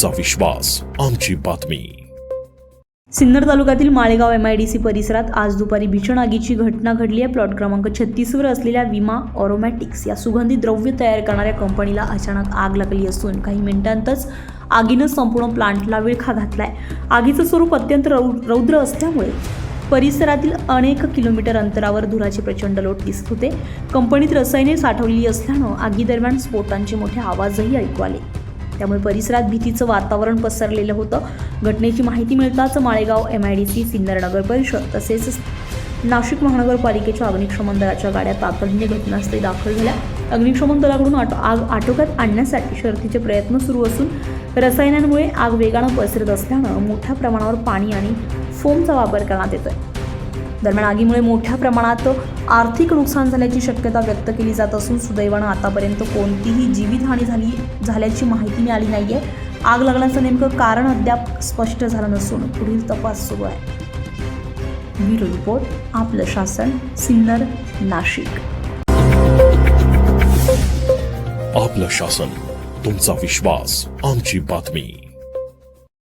तुमचा विश्वास आमची बातमी। सिन्नर तालुक्यातील माळेगाव MIDC परिसरात आज दुपारी भीषण आगीची घटना घडली आहे। प्लॉट क्रमांक 36 वर असलेल्या विमा ऑरोमॅटिक्स या सुगंधी द्रव्य तयार करणाऱ्या कंपनीला अचानक आग लागली असून काही मिनिटांतच आगीनं संपूर्ण प्लांटला विळखा घातलाय। आगीचं स्वरूप अत्यंत रौद्र असल्यामुळे परिसरातील अनेक किलोमीटर अंतरावर धुराचे प्रचंड लोट दिसत होते। कंपनीत रसायने साठवलेली असल्यानं आगीदरम्यान स्फोटांचे मोठे आवाजही ऐकू आले, त्यामुळे परिसरात भीतीचं वातावरण पसरलेलं होतं। घटनेची माहिती मिळताच माळेगाव MIDC, सिन्नर नगर परिषद तसेच नाशिक महानगरपालिकेच्या अग्निशमन दलाच्या गाड्या तातडीने घटनास्थळी दाखल झाल्या। अग्निशमन दलाकडून आग आटोक्यात आणण्यासाठी शर्थीचे प्रयत्न सुरू असून रसायनांमुळे आग वेगानं पसरत असल्यानं मोठ्या प्रमाणावर पाणी आणि फोमचा वापर करण्यात येतोय। दरम्यान आगीमुळे मोठ्या प्रमाणात आर्थिक नुकसान झाल्याची शक्यता व्यक्त केली जात असून सुदैवानं आतापर्यंत कोणतीही जीवितहानी झाल्याची माहिती मिळाली नाहीये। आग लागण्याचं नेमकं कारण अद्याप स्पष्ट झालं नसून पुढील तपास सुरू आहे। ब्युरो रिपोर्ट, आपलं शासन, सिन्नर, नाशिक। आपलं शासन, तुमचा विश्वास आमची बातमी।